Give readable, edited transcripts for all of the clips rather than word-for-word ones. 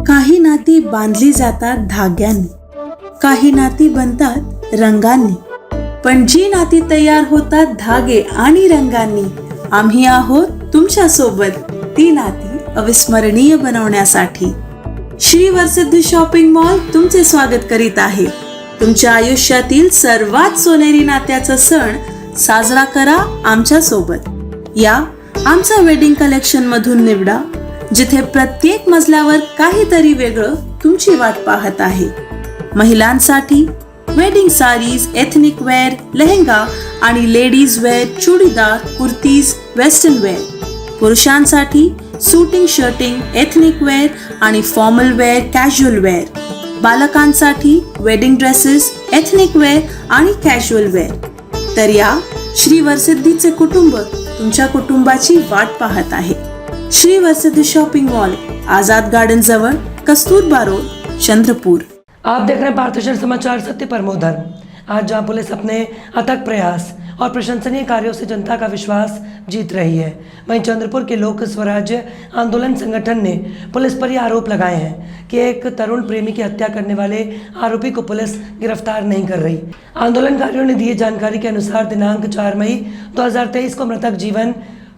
काही नाती बांधली जातात धाग्यांनी, काही नाती बनतात रंगांनी, पण जी नाती तयार होतात धागे आणि रंगांनी, आम्ही आहोत तुमच्या सोबत ती नाती अविस्मरणीय बनवण्यासाठी. श्री वरसिद्धी शॉपिंग मॉल तुमचे स्वागत करीत आहे. तुमच्या आयुष्यातील सर्वात सोनेरी नात्याचा सण साजरा करा आमच्या सोबत. या आमच्या वेडिंग कलेक्शन मधून निवडा, जिथे प्रत्येक मजल्यावर काहीतरी वेगळं तुमची वाट पाहत आहे. महिलांसाठी wedding saris, ethnic wear, lehenga आणि ladies wear, churidar, kurtis, western wear. पुरुषांसाठी सूटिंग, शर्टिंग, एथनिक वेअर आणि फॉर्मल वेअर, कॅज्युअल वेअर. बालकांसाठी वेडिंग ड्रेसेस, एथनिक वेअर आणि कॅज्युअल वेअर. तर या श्री वरसिद्धीचे कुटुंब तुमच्या कुटुंबाची वाट पाहत आहे. Shri Varasiddhi shopping mall, Azad garden जवळ, कस्तूरबा रोड, चंद्रपुर. आप देख रहे हैं भारतीय समाचार सत्य परमो धर्म. आज जहां पुलिस अपने अथक प्रयास और प्रशंसनीय कार्यों से जनता का विश्वास जीत रही है, वहीं चंद्रपुर के लोक स्वराज्य आंदोलन संगठन ने पुलिस पर यह आरोप लगाए हैं कि एक तरुण प्रेमी की हत्या करने वाले आरोपी को पुलिस गिरफ्तार नहीं कर रही. आंदोलनकारियों ने दिए जानकारी के अनुसार दिनांक 4 मई 2023 को मृतक जीवन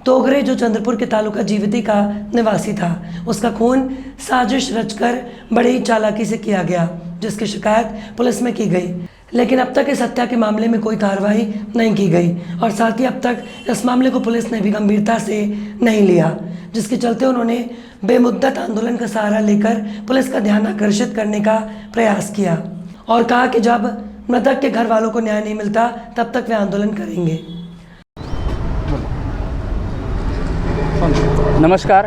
तोगरे, जो चंद्रपुर के तालुका जीविती का निवासी था, उसका खून साजिश रचकर बड़ी ही चालाकी से किया गया, जिसकी शिकायत पुलिस में की गई. लेकिन अब तक इस हत्या के मामले में कोई कार्रवाई नहीं की गई और साथ ही अब तक इस मामले को पुलिस ने भी गंभीरता से नहीं लिया, जिसके चलते उन्होंने बेमुद्दत आंदोलन का सहारा लेकर पुलिस का ध्यान आकर्षित करने का प्रयास किया और कहा कि जब मृतक के घर वालों को न्याय नहीं मिलता तब तक वे आंदोलन करेंगे. नमस्कार,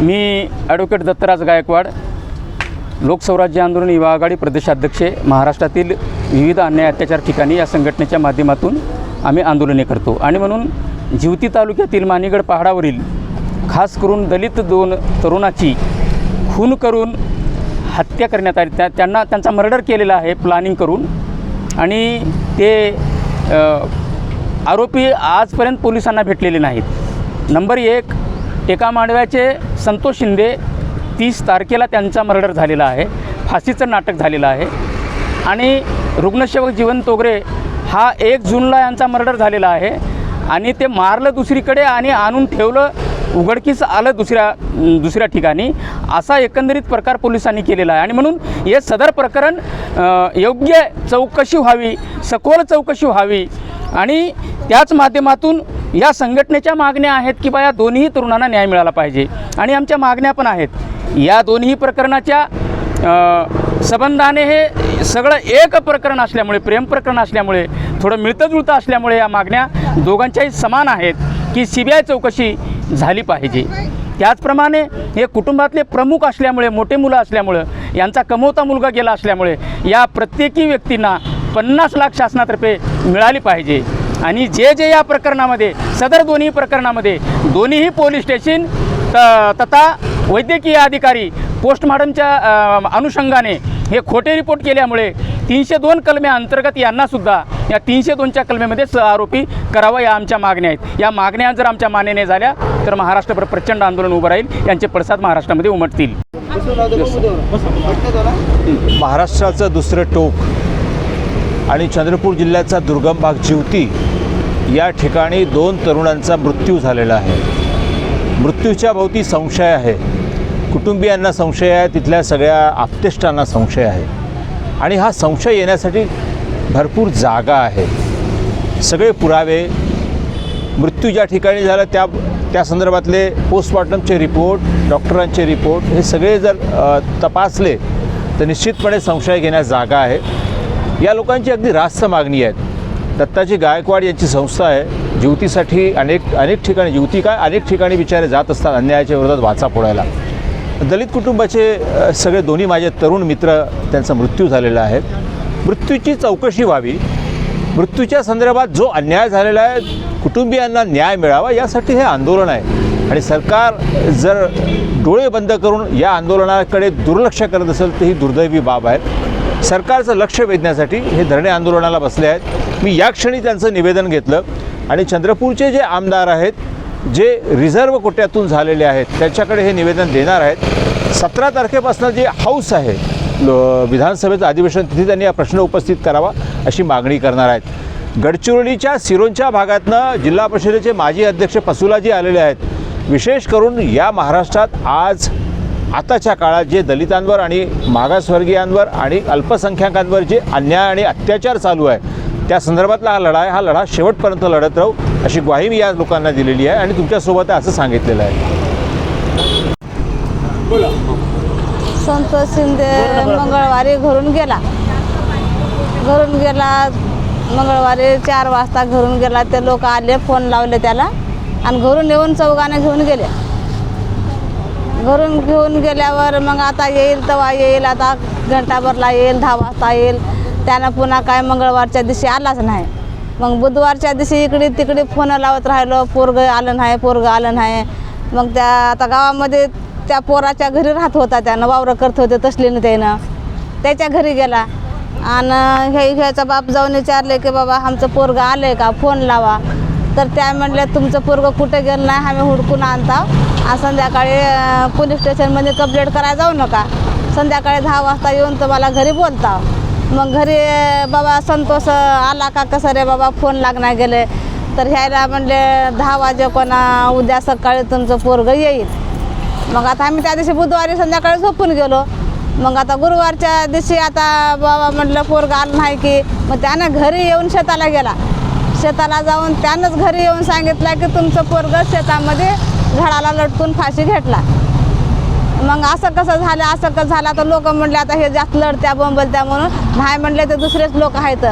मी ॲडव्होकेट दत्तराज गायकवाड, लोकस्वराज्य आंदोलन युवा आघाडी प्रदेशाध्यक्ष. महाराष्ट्रातील विविध अन्याय अत्याचार ठिकाणी या संघटनेच्या माध्यमातून आम्ही आंदोलने करतो आणि म्हणून जीवती तालुक्यातील मानिगड पहाडावरील खास करून दलित 2 तरुणाची खून करून हत्या करण्यात आली. त्यांचा मर्डर केलेला आहे प्लॅनिंग करून, आणि ते आरोपी आजपर्यंत पोलिसांना भेटलेले नाहीत. नंबर 1, टेका मांडव्याचे संतोष शिंदे, 30 तारखेला त्यांचा मर्डर झालेला आहे, फाशीचं नाटक झालेलं आहे. आणि रुग्णसेवक जीवन तोगरे हा 1 जूनला यांचा मर्डर झालेला आहे आणि ते मारलं दुसरीकडे आणि आणून ठेवलं, उघडकीस आलं दुसऱ्या ठिकाणी. असा एकंदरीत प्रकार पोलिसांनी केलेला आहे आणि म्हणून हे सदर प्रकरण योग्य चौकशी व्हावी, सखोल चौकशी व्हावी आणि त्याच माध्यमातून या संघटनेच्या मागण्या आहेत की बा या दोन्ही तरुणांना न्याय मिळाला पाहिजे. आणि आमच्या मागण्या पण आहेत. या दोन्ही प्रकरणाच्या संबंधाने हे सगळं एक प्रकरण असल्यामुळे, प्रेम प्रकरण असल्यामुळे, थोडं मिळतं जुळतं असल्यामुळे या मागण्या दोघांच्याही समान आहेत की CBI चौकशी झाली पाहिजे. त्याचप्रमाणे हे कुटुंबातले प्रमुख असल्यामुळे, मोठे मुलं असल्यामुळं, यांचा कमवता मुलगा गेला असल्यामुळे या प्रत्येकी व्यक्तींना 50 लाख शासनातर्फे मिळाली पाहिजे. आणि जे या प्रकरणामध्ये, सदर दोन्ही प्रकरणामध्ये दोन्हीही पोलीस स्टेशन तथा वैद्यकीय अधिकारी पोस्टमॉर्टमच्या अनुषंगाने हे खोटे रिपोर्ट केल्यामुळे 302 कलमे अंतर्गत यांनासुद्धा या 302च्या कलमेमध्ये आरोपी करावा, या आमच्या मागण्या आहेत. या मागण्या जर आमच्या मान्य झाल्या तर महाराष्ट्रभर प्रचंड आंदोलन उभं राहील. यांचे पडसाद महाराष्ट्रामध्ये उमटतील. महाराष्ट्राचं दुसरं टोक आणि चंद्रपूर जिल्ह्याचा दुर्गम भाग जीवती या ठिकाणी 2 तरुणांचा मृत्यू झालेला आहे. मृत्यूच्या भोवती संशय आहे, कुटुंबियांना संशय आहे, तिथल्या सगळ्या आप्तेष्टांना संशय आहे आणि हा संशय येण्यासाठी भरपूर जागा आहे. सगळे पुरावे, मृत्यू ज्या ठिकाणी झाला त्या संदर्भातले पोस्टमॉर्टमचे रिपोर्ट, डॉक्टरांचे रिपोर्ट, हे सगळे जर तपासले तर निश्चितपणे संशय घेण्यास जागा आहे. या लोकांची अगदी रास्त मागणी आहे. दत्ताजी गायकवाड यांची संस्था आहे, जीवतीसाठी अनेक ठिकाणी, जीवती काय अनेक ठिकाणी बिचारे जात असतात अन्यायाच्या विरोधात वाचा फोडायला. दलित कुटुंबाचे सगळे दोन्ही माझे तरुण मित्र, त्यांचा मृत्यू झालेला आहे. मृत्यूची चौकशी व्हावी, मृत्यूच्या संदर्भात जो अन्याय झालेला आहे कुटुंबियांना न्याय मिळावा यासाठी हे आंदोलन आहे. आणि सरकार जर डोळे बंद करून या आंदोलनाकडे दुर्लक्ष करत असेल तर ही दुर्दैवी बाब आहे. सरकारचं लक्ष वेधण्यासाठी हे धरणे आंदोलनाला बसले आहेत. मी या क्षणी त्यांचं निवेदन घेतलं आणि चंद्रपूरचे जे आमदार आहेत, जे रिझर्व्ह कोट्यातून झालेले आहेत, त्यांच्याकडे हे निवेदन देणार आहेत. 17 तारखेपासून जे हाऊस आहे विधानसभेचं अधिवेशन तिथे त्यांनी हा प्रश्न उपस्थित करावा अशी मागणी करणार आहेत. गडचिरोलीच्या सिरोंचा भागातनं जिल्हा परिषदेचे माजी अध्यक्ष पसुलाजी आलेले आहेत. विशेष करून या महाराष्ट्रात आज आताच्या काळात जे दलितांवर आणि मागासवर्गीयांवर आणि अल्पसंख्याकांवर जे अन्याय आणि अत्याचार चालू आहे त्या संदर्भातला हा लढा शेवटपर्यंत लढत राहू अशी ग्वाही मी या लोकांना दिलेली आहे आणि तुमच्यासोबत असं सांगितलेलं आहे. संतोष शिंदे मंगळवारी घरून गेला मंगळवारी 4 वाजता घरून गेला. ते लोक आले, फोन लावले त्याला आणि घरून येऊन चौघाने घेऊन गेले. घरून घेऊन गेल्यावर मग आता येईल तेव्हा येईल, आता घंटाभरला येईल, 10 वाजता येईल. त्यानं पुन्हा काय मंगळवारच्या दिवशी आलाच नाही. मग बुधवारच्या दिवशी इकडे तिकडे फोन लावत राहिलो, पोरगं आलं नाही. मग त्या आता गावामध्ये त्या पोराच्या घरी राहत होता, त्यानं वावरं करत होते तसलीनं त्यानं त्याच्या घरी गेला आणि ह्याचा बाप जाऊन विचारले की बाबा आमचं पोरगं आलं आहे का, फोन लावा. तर त्या म्हणले तुमचं पोरगं कुठं गेलं नाही, आम्ही हुडकून आणता. आज संध्याकाळी पोलीस स्टेशनमध्ये कंप्लेंट करायला जाऊ नका, संध्याकाळी 10 वाजता येऊन तुम्हाला घरी बोलता. मग घरी बाबा संतोष आला का, कसं रे बाबा फोन लागणार गेले. तर ह्याला म्हणले 10 वाजे कोणा उद्या सकाळी तुमचं पोरगं येईल. मग आता आम्ही त्या दिवशी बुधवारी संध्याकाळी झोपून गेलो. मग आता गुरुवारच्या दिवशी आता बाबा म्हटलं पोरगं आलं नाही की, मग त्यानं घरी येऊन शेताला गेला. शेताला जाऊन त्यानंच घरी येऊन सांगितलं की तुमचं पोरगं शेतामध्ये झाडाला लटकून फाशी घेतला. मग असं कसं झालं तर लोक म्हणले आता हे जास्त लढत्या बोंबलत्या म्हणून. नाही म्हणले ते दुसरेच लोक आहेत.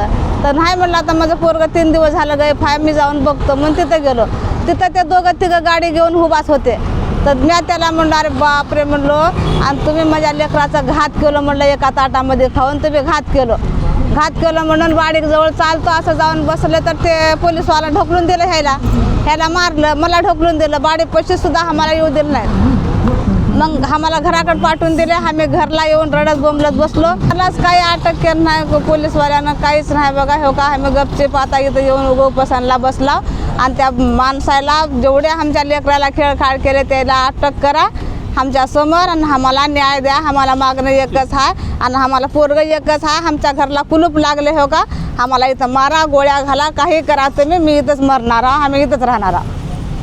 तर नाही म्हणलं आता माझं पोरगं 3 दिवस झालं गए फाय, मी जाऊन बघतो. म्हणून तिथं गेलो. तिथं ते 2-3 गाडी घेऊन उभाच होते. तर मी त्याला म्हणलं अरे बापरे म्हणलो, आणि तुम्ही माझ्या लेकराचा घात केलं म्हणलं, एका ताटामध्ये खाऊन तुम्ही घात केलं म्हणून वाडीजवळ चालतो असं जाऊन बसले. तर ते पोलीसवाला ढकलून दिलं, ह्याला मारलं, मला ढकलून दिलं. बाडीपाशी सुद्धा आम्हाला येऊ दिलं नाही. मग आम्हाला घराकडे पाठवून दिले. आम्ही घरला येऊन रडत बोंबलत बसलो. मलाच काही अटक केलं नाही पोलीसवाल्यानं, काहीच नाही. बघा हो का, आम्ही गपचीप आता इथं येऊन उपोषणाला बसला. आणि त्या माणसाला जेवढे आमच्या लेकराला खेळखाळ केले त्याला अटक करा आमच्या समोर आणि आम्हाला न्याय द्या. आम्हाला मागणं एकच आहे आणि आम्हाला पोरगं एकच आहे. आमच्या घरला कुलूप लागले हो का, आम्हाला इथं मारा, गोळ्या घाला, काही करा तुम्ही, मी इथंच मरणार, आम्ही इथंच राहणार.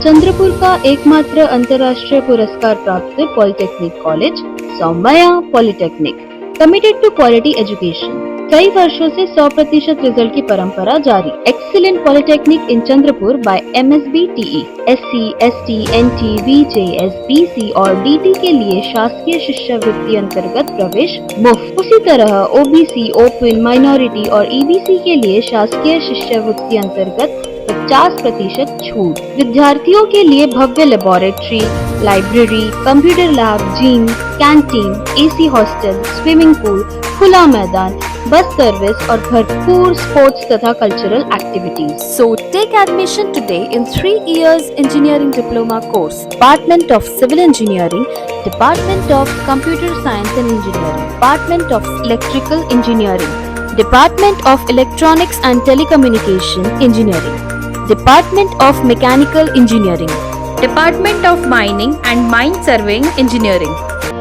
चंद्रपुर का एकमात्र अंतर्राष्ट्रीय पुरस्कार प्राप्त polytechnic college Saumya polytechnic, committed to quality education. कई वर्षों से 100% रिजल्ट की परंपरा जारी. Excellent polytechnic in Chandrapur by MSB TE, SC, ST, NT, VJS, BC और DT के लिए शासकीय शिष्यवृत्ति अंतर्गत प्रवेश मुफ्त. उसी तरह OBC, ओपन, माइनॉरिटी और EBC के लिए शासकीय शिष्यवृत्ति अंतर्गत 50% छूट. विद्यार्थियों के लिए भव्य laboratory, library, computer lab, gym, canteen, AC hostel, swimming pool, खुला मैदान, बस सर्विस और भरपूर स्पोर्ट्स तथा cultural activities. So take admission today in 3 years engineering diploma course. Department of Civil Engineering, Department of Computer Science and Engineering, Department of Electrical Engineering, Department of Electronics and Telecommunication Engineering, Department of Mechanical Engineering, Department of Mining and Mine Surveying Engineering.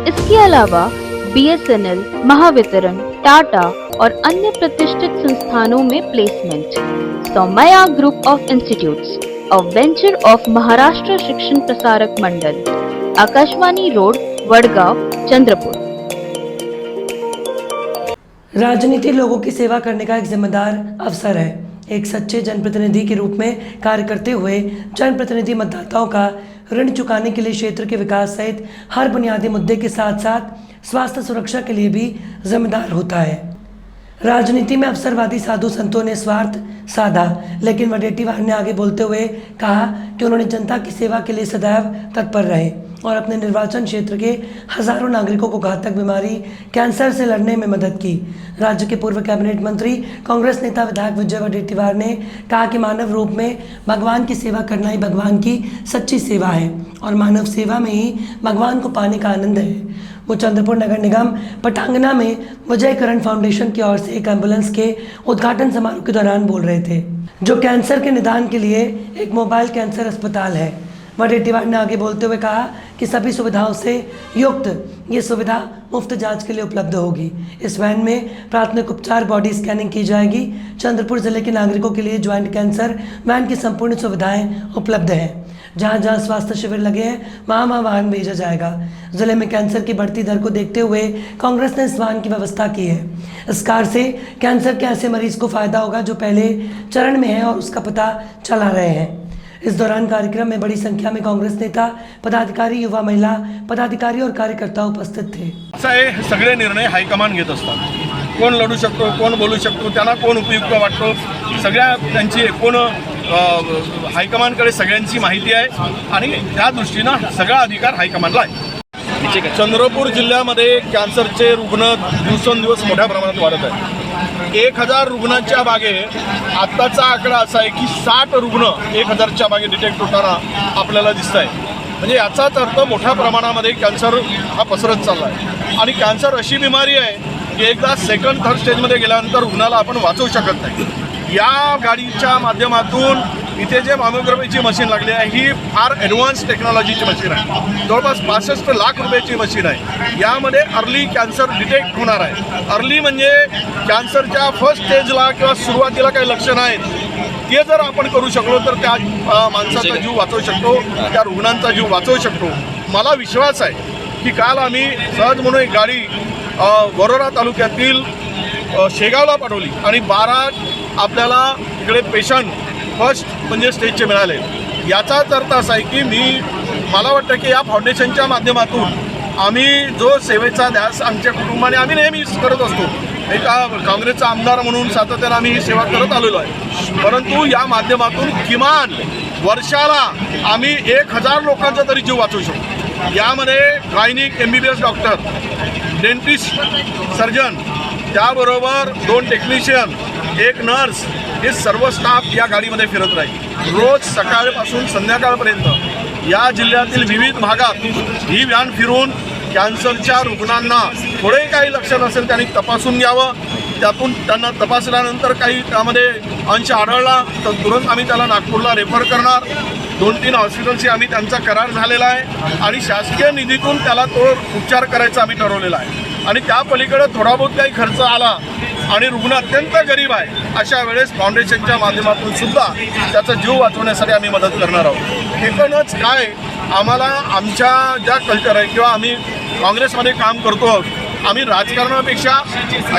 इसके अलावा BSNL, Mahavitaran, Tata और अन्य प्रतिष्ठित संस्थानों में placement. Saumya group of institutes, a venture of Maharashtra Shikshan Prasarak Mandal, Akashvani road, Wadgaon, Chandrapur. राजनीति लोगों की सेवा करने का एक जिम्मेदार अवसर है. एक सच्चे जनप्रतिनिधि के रूप में कार्य करते हुए जनप्रतिनिधि मतदाताओं का ऋण चुकाने के लिए क्षेत्र के विकास सहित हर बुनियादी मुद्दे के साथ साथ स्वास्थ्य सुरक्षा के लिए भी जिम्मेदार होता है. राजनीति में अवसरवादी साधु संतों ने स्वार्थ साधा, लेकिन वडेट्टीवार ने आगे बोलते हुए कहा कि उन्होंने जनता की सेवा के लिए सदैव तत्पर रहे और अपने निर्वाचन क्षेत्र के हजारों नागरिकों को घातक बीमारी कैंसर से लड़ने में मदद की. राज्य के पूर्व कैबिनेट मंत्री कांग्रेस नेता विधायक विजय वडेट्टीवार ने कहा कि मानव रूप में भगवान की सेवा करना ही भगवान की सच्ची सेवा है और मानव सेवा में ही भगवान को पाने का आनंद है. वो चंद्रपुर नगर निगम पटांगना में विजयकरण फाउंडेशन की ओर से एक एम्बुलेंस के उद्घाटन समारोह के दौरान बोल रहे थे, जो कैंसर के निदान के लिए एक मोबाइल कैंसर अस्पताल है. वडेट्टीवार ने आगे बोलते हुए कहा कि सभी सुविधाओं से युक्त ये सुविधा मुफ्त जांच के लिए उपलब्ध होगी। इस वैन में प्राथमिक उपचार, बॉडी स्कैनिंग की जाएगी। चंद्रपुर जिले के नागरिकों के लिए ज्वाइंट कैंसर वैन की संपूर्ण सुविधाएं उपलब्ध हैं। जहां जहां स्वास्थ्य शिविर लगे हैं वहां वाहन भेजा जाएगा। जिले में कैंसर की बढ़ती दर को देखते हुए कांग्रेस ने इस वाहन की व्यवस्था की है। इस कार से कैंसर के ऐसे मरीज को फायदा होगा जो पहले चरण में है और उसका पता चला रहे हैं। इस दौरान कार्यक्रम में बड़ी संख्या में कांग्रेस नेता, पदाधिकारी, युवा, महिला पदाधिकारी और कार्यकर्ता उपस्थित थे। असं हे सगळे निर्णय हायकमांड घेत असतात। कोण लढू शकतो, कोण बोलू शकतो, त्यांना कोण उपयुक्त वाटतो, सगळ्या त्यांची एकूण हायकमांडकडे सगळ्यांची माहिती आहे आणि त्या दृष्टीनं सगळा अधिकार हायकमांडला आहे। चंद्रपूर जिल्ह्यामध्ये कॅन्सरचे रुग्ण दिवसेंदिवस मोठ्या प्रमाणात वाढत आहेत। 1000 रुग्णांच्या मागे आत्ताचा आकडा असा आहे की 60 रुग्ण 1000च्या मागे डिटेक्ट होताना आपल्याला दिसत आहे। म्हणजे याचाच अर्थ मोठ्या प्रमाणामध्ये कॅन्सर हा पसरत चालला आहे आणि कॅन्सर अशी बिमारी आहे की एकदा सेकंड थर्ड स्टेजमध्ये गेल्यानंतर रुग्णाला आपण वाचवू शकत नाही। या गाडीच्या माध्यमातून इथे जे मॅमोग्राफीची मशीन लागली आहे ही फार ॲडव्हान्स टेक्नॉलॉजीची मशीन आहे। जवळपास 65 लाख रुपयाची मशीन आहे। यामध्ये अर्ली कॅन्सर डिटेक्ट होणार आहे। अर्ली म्हणजे कॅन्सरच्या फर्स्ट स्टेजला किंवा सुरुवातीला काही लक्षणं आहेत ते जर आपण करू शकलो तर त्या माणसाचा जीव वाचवू शकतो, त्या रुग्णांचा जीव वाचवू शकतो। मला विश्वास आहे की काल आम्ही सहज म्हणून एक गाडी वरोरा तालुक्यातील शेगावला पाठवली आणि 12 आपल्याला इकडे पेशंट फर्स्ट म्हणजे स्टेजचे मिळाले। याचाच अर्थ असा आहे की मला वाटतं की या फाउंडेशनच्या माध्यमातून आम्ही जो सेवेचा ध्यास आमच्या कुटुंबाने आम्ही नेहमीच करत असतो। एका काँग्रेसचा आमदार म्हणून सातत्यानं आम्ही ही सेवा करत आलेलो आहे, परंतु या माध्यमातून किमान वर्षाला आम्ही 1000 लोकांचा तरी जीव वाचवू शकतो। यामध्ये gynaec MBBS doctor, dentist, surgeon, त्याबरोबर 2 टेक्निशियन, 1 नर्स, हे सर्व स्टाफ या गाडीमध्ये फिरत राहील। रोज सकाळपासून संध्याकाळपर्यंत या जिल्ह्यातील विविध भागात ही व्हॅन फिरून कॅन्सरच्या रुग्णांना थोडे काही लक्षण असेल त्यांनी तपासून घ्यावं। त्यातून त्यांना तपासल्यानंतर काही त्यामध्ये अंश आढळला तर तुरंत आम्ही त्याला नागपूरला रेफर करणार। 2-3 हॉस्पिटलशी आम्ही त्यांचा करार झालेला आहे आणि शासकीय निधीतून त्याला तो उपचार करायचा आम्ही ठरवलेला आहे। आणि त्या पलीकडे थोडा बहुत काही खर्च आला आणि रुग्ण अत्यंत गरीब आहे अशा वेळेस फाउंडेशनच्या माध्यमातून सुद्धा त्याचा जीव वाचवण्यासाठी आम्ही मदत करणार आहोत। एकूणच काय आम्हाला आमच्या ज्या कल्चर आहे किंवा आम्ही काँग्रेसमध्ये काम करतो आहोत, आम्ही राजकारणापेक्षा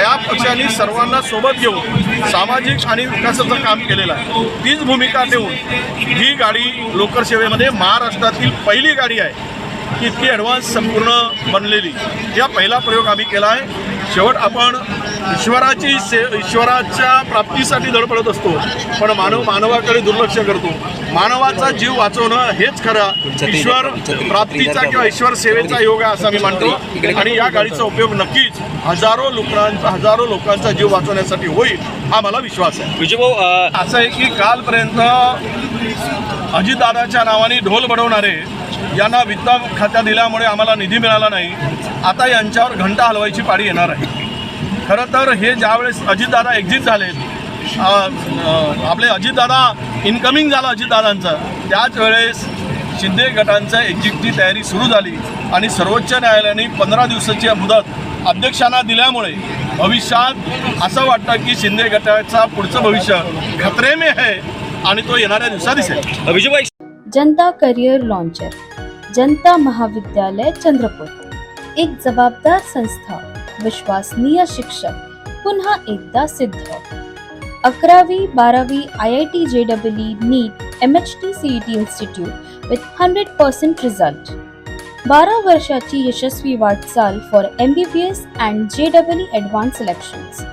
या पक्षांनी सर्वांना सोबत घेऊन सामाजिक आणि विकासाचं काम केलेलं आहे। तीच भूमिका ठेवून ही गाडी लोकसेवेमध्ये महाराष्ट्रातील पहिली गाडी आहे की इतकी ॲडव्हान्स संपूर्ण बनलेली। या पहिला प्रयोग आम्ही केला आहे। शेवट आपण ईश्वराच्या प्राप्तीसाठी धडपडत असतो, पण मानवाकडे दुर्लक्ष करतो। मानवाचा जीव वाचवणं हेच खरं ईश्वर प्राप्तीचा किंवा ईश्वर सेवेचा योग आहे असं मी मानतो आणि या गाडीचा उपयोग नक्कीच हजारो लोकांचा जीव वाचवण्यासाठी होईल हा मला विश्वास आहे। विजयभाऊ, असं आहे की कालपर्यंत अजितदादाच्या नावाने ढोल बडवणारे यांना वित्त खात्या दिल्यामुळे आम्हाला निधी मिळाला नाही। आता यांच्यावर घंटा हलवायची पाळी येणार आहे। खरं तर हे ज्यावेळेस अजितदादा एक्झिट झाले, आपले अजितदादा इनकमिंग झालं अजितदादांचं, त्याच वेळेस शिंदे गटांच्या एक्झिटची तयारी सुरू झाली आणि सर्वोच्च न्यायालयाने 15 दिवसाची मुदत अध्यक्षांना दिल्यामुळे भविष्यात असं वाटतं की शिंदे गटाचा पुढचं भविष्य खतरे में है आणि तो येणाऱ्या दिवसात दिसेल। विजयभाई, जनता करियर लॉन्चर, जनता महाविद्यालय चंद्रपूर, एक जबाबदार संस्था, विश्वसनीय शिक्षक, पुन्हा एकदा सिद्ध। 11वी 12वी IIT JEE NEET MHT CET institute with 100% result. 12 वर्षाची यशस्वी वाटचाल for MBBS and JEE advance selections.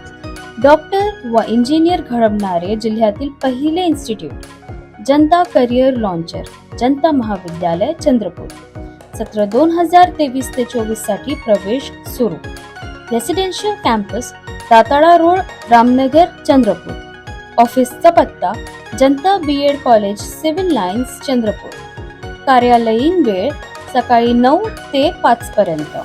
Doctor व इंजिनियर घडवणारे जिल्ह्यातील पहिले institute, Janata career launcher, Janata Mahavidyalaya Chandrapur. सत्र 2023 ते 24 साठी प्रवेश सुरू। Residential campus, Datala road, Ramnagar, Chandrapur. ऑफिसचा पत्ता, Janata BEd college, civil lines, Chandrapur. कार्यालयीन वेळ सकाळी 9 ते 5 पर्यंत।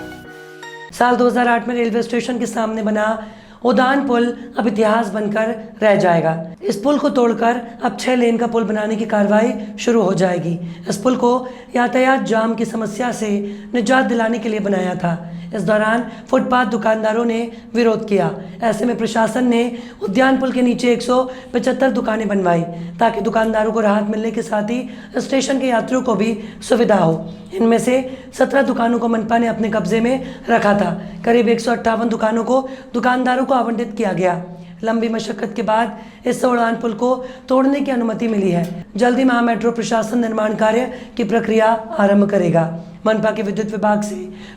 साल 2008 में रेलवे स्टेशन के सामने बना उड़ान पुल अब इतिहास बनकर रह जाएगा। इस पुल को तोड़कर अब 6 लेन का पुल बनाने की कार्रवाई शुरू हो जाएगी। इस पुल को यातायात जाम की समस्या से निजात दिलाने के लिए बनाया था। इस दौरान फुटपाथ दुकानदारों ने विरोध किया। ऐसे में प्रशासन ने उद्यान पुल के नीचे 175 दुकानें बनवाई ताकि दुकानदारों को राहत मिलने के साथ ही स्टेशन के यात्रियों को भी सुविधा हो। इनमें से 17 दुकानों को मनपा ने अपने कब्जे में रखा था। करीब 158 दुकानों को दुकानदारों को आवंटित किया गया। लंबी मशक्कत के बाद इस उड़ान पुल को तोड़ने की अनुमति मिली है। जल्दी महा मेट्रो प्रशासन निर्माण कार्य की प्रक्रिया आरंभ करेगा। मनपा के विद्युत विभाग से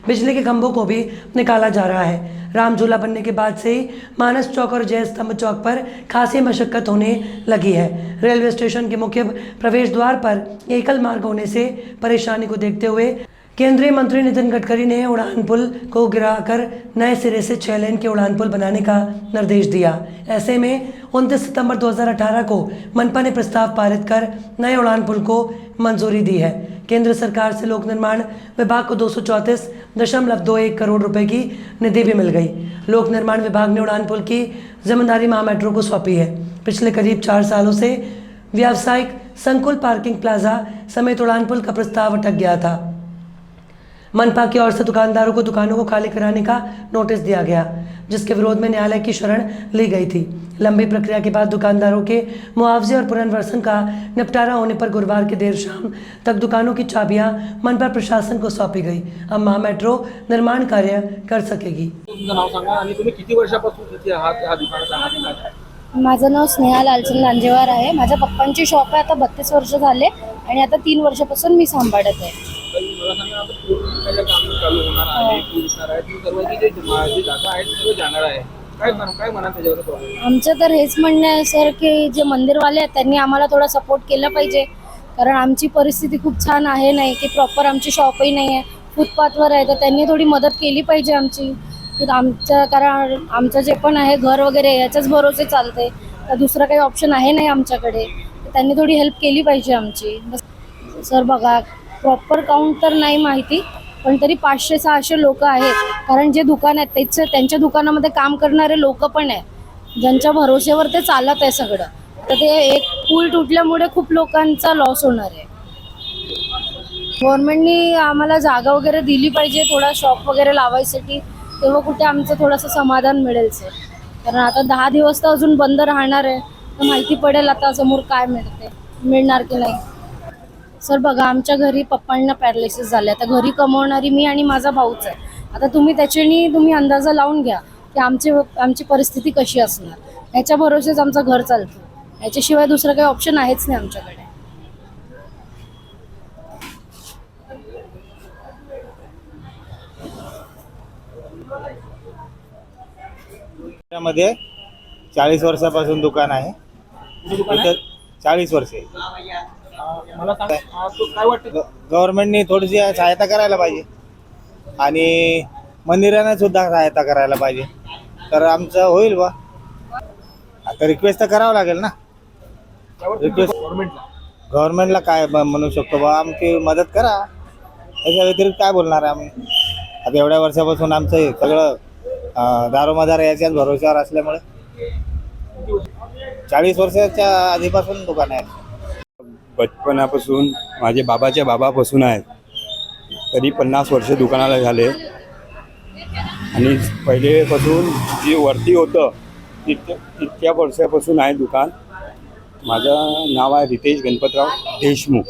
बिजली के खंभों को भी निकाला जा रहा है। राम झूला बनने के बाद से ही मानस चौक और जय स्तंभ चौक पर खासी मशक्कत होने लगी है। रेलवे स्टेशन के मुख्य प्रवेश द्वार पर एकल मार्ग होने से परेशानी को देखते हुए केंद्रीय मंत्री नितिन गडकरी ने उड़ान पुल को गिराकर नए सिरे से 6 लेन के उड़ान पुल बनाने का निर्देश दिया। ऐसे में 29 सितंबर 2018 को मनपा ने प्रस्ताव पारित कर नए उड़ान पुल को मंजूरी दी है। केंद्र सरकार से लोक निर्माण विभाग को 234.21 करोड़ रुपए की निधि भी मिल गई। लोक निर्माण विभाग ने उड़ान पुल की जिम्मेदारी महा मेट्रो को सौंपी है। पिछले करीब 4 सालों से व्यावसायिक संकुल, पार्किंग प्लाजा समेत उड़ान पुल का प्रस्ताव अटक गया था। मनपा की ओर से दुकानदारों को दुकानों को खाली कराने का नोटिस दिया गया, जिसके विरोध में न्यायालय की शरण ली गई थी। लंबी प्रक्रिया के बाद दुकानदारों के मुआवजे और पुनर्वसन का निपटारा होने पर गुरुवार की देर शाम तक दुकानों की चाबियां मनपा प्रशासन को सौंपी गई। अब महा मेट्रो निर्माण कार्य कर सकेगी। तुमचं नाव सांगा आणि तुम्ही किती वर्षापासून इथे आहात ह्या दुकानात? माझं नाव स्नेहा लालचंद लांजेवार आहे. माझ्या पप्पांची शॉप आहे. आता 32 वर्ष झाले आणि आता 3 वर्षापासून मी सांभाळत आहे. मला सांगा, आता पूर्ण काम चालू होणार आहे, दिसणार आहे, ती सर्वांची जी जागा आहे ती जाणार आहे, काय म्हणा त्याच्यावर प्रॉब्लेम? आमचं तर हेच म्हणणं आहे सर की जे मंदिरवाले आहेत त्यांनी आम्हाला थोडा सपोर्ट केला पाहिजे, कारण आमची परिस्थिती खूप छान आहे नाही की प्रॉपर आमची शॉपही नाही आहे, फुटपाथवर आहे, तर त्यांनी थोडी मदत केली पाहिजे आमची. कारण आमचं जे पण आहे घर वगैरे याच्याच भरोसे चालते, तर दुसरं काही ऑप्शन आहे नाही आमच्याकडे. त्यांनी थोडी हेल्प केली पाहिजे आमची. सर बघा, प्रॉपर काउंट तर नाही माहिती, पण तरी 500-600 लोक आहेत. कारण जे दुकान आहेत त्यांच्या दुकानामध्ये काम करणारे लोक पण आहेत, ज्यांच्या भरोश्यावर ते चालत आहे सगळं. तर ते एक पूल तुटल्यामुळे खूप लोकांचा लॉस होणार आहे. गव्हर्नमेंटनी आम्हाला जागा वगैरे दिली पाहिजे थोडा शॉप वगैरे लावायसाठी, तेव्हा कुठे आमचं थोडंसं समाधान मिळेल सर. कारण आता 10 दिवस तर अजून बंद राहणार आहे, तर माहिती पडेल आता समोर काय मिळणार की नाही. सर बघा, आमच्या घरी पप्पांना पॅरालिसिस झाले. आता घरी कमवणारी मी आणि माझा भाऊच आहे. आता तुम्ही अंदाजा लावून घ्या की आमची परिस्थिती कशी असणार. ह्याच्या भरोसेच आमचं घर चालतं, ह्याच्याशिवाय दुसरं काही ऑप्शन आहेच नाही आमच्याकडे. मध्ये 40 वर्षापासून दुकान आहे. इथं 40 वर्षे. मला सांगा, काय वाटतं? गव्हर्नमेंटनी थोडीशी सहायता करायला पाहिजे आणि मंदिराने सुद्धा सहायता करायला पाहिजे, तर आमचं होईल बा. आता रिक्वेस्ट तर करावं लागेल ना. रिक्वेस्ट गव्हर्नमेंटला काय म्हणू शकतो बा, आमची मदत करा. याच्या व्यतिरिक्त काय बोलणार आहे आम्ही? आता एवढ्या वर्षापासून आमचं हे सगळं दारोमदार याच्याच भरोश्यावर असल्यामुळे 40 वर्षाच्या आधीपासून दुकान आहे. बचपनापासून माझे बाबाच्या बाबापासून आहेत, तरी 50 वर्ष दुकानाला झाले. आणि पहिलेपासून जे वरती होतं तितक्या वर्षापासून आहे दुकान. माझं नाव आहे रितेश गणपतराव देशमुख.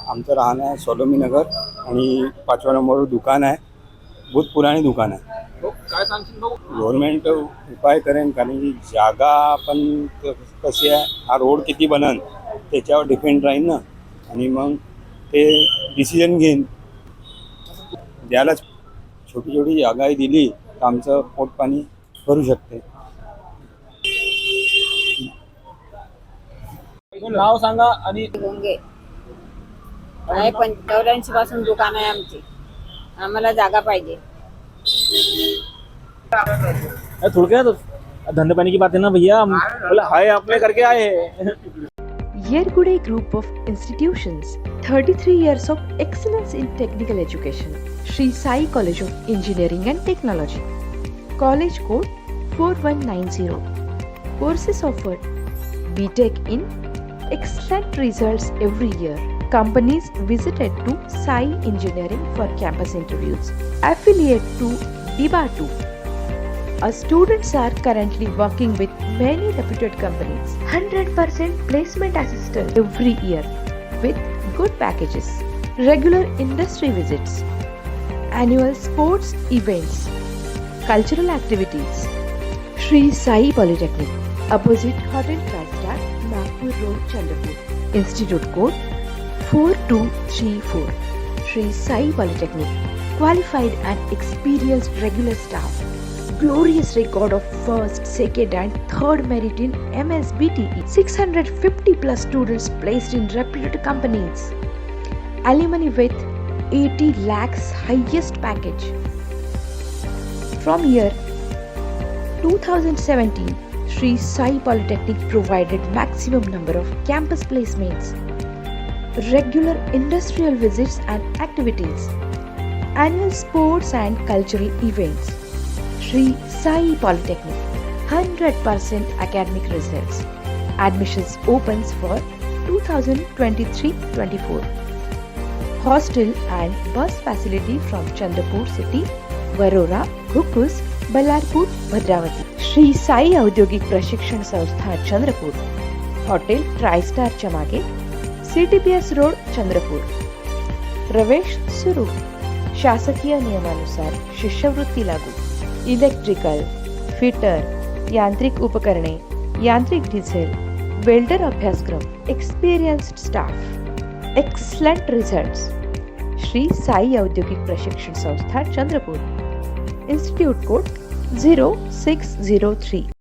आमचं राहणं आहे सोलोमीनगर आणि 5व्या नंबरवर दुकान आहे. बहुत पुराणी दुकान आहे. काय सांगशील भाऊ? गव्हर्नमेंट उपाय करेन, कारण की जागा पण कशी आहे, हा रोड किती बनन त्याच्यावर डिपेंड राहील ना. आणि मग ते डिसिजन घेईन. द्यायला छोटी छोटी जागाही दिली तर आमचं पोटपाणी भरू शकते. नाव सांगा. आणि गोंगे आहे. 84 पासून दुकान आहे आमची. आम्हाला जागा पाहिजे. थोडक्यात धंधे पानी की बात है ना भैया, बोला हाय अपने करके आए हैं. Yergude Group of Institutions, 33 years of excellence in technical education. Sri Sai College of Engineering and Technology. College code 4190. Courses offered: BTech in excellent results every year. Companies visited to Sai Engineering for campus interviews. Affiliate to DIBA2. Our students are currently working with many reputed companies. 100% placement assistance every year with good packages. Regular industry visits. Annual sports events. Cultural activities. Sri Sai Polytechnic, opposite Hotel Tri-Star, Nagpur Road, Chandrapur. Institute code 4234. Sri Sai Polytechnic. Qualified and experienced regular staff. Glorious record of first, second and third merit in MSBTE. 650 plus students placed in reputed companies. Alimony with 80 lakhs highest package. From year 2017, Sri Sai Polytechnic provided maximum number of campus placements, regular industrial visits and activities, annual sports and cultural events. Sri Sai Polytechnic, 100% academic results. Admissions opens for 2023-24. Hostel and bus facility from Chandrapur city, Varora, Hukus, Ballarpur, Bhadravati. Sri Sai औद्योगिक प्रशिक्षण संस्था Chandrapur. Hotel TriStar च्या मागे, CTPS road, Chandrapur. प्रवेश सुरू. शासकीय नियमानुसार शिष्यवृत्ती लागू. इलेक्ट्रिकल, फिटर, यांत्रिक उपकरणे, यांत्रिक डिझेल, वेल्डर अभ्यासक्रम, experienced staff, excellent results. Shri Sai औद्योगिक प्रशिक्षण संस्था चंद्रपूर. Institute code 0603.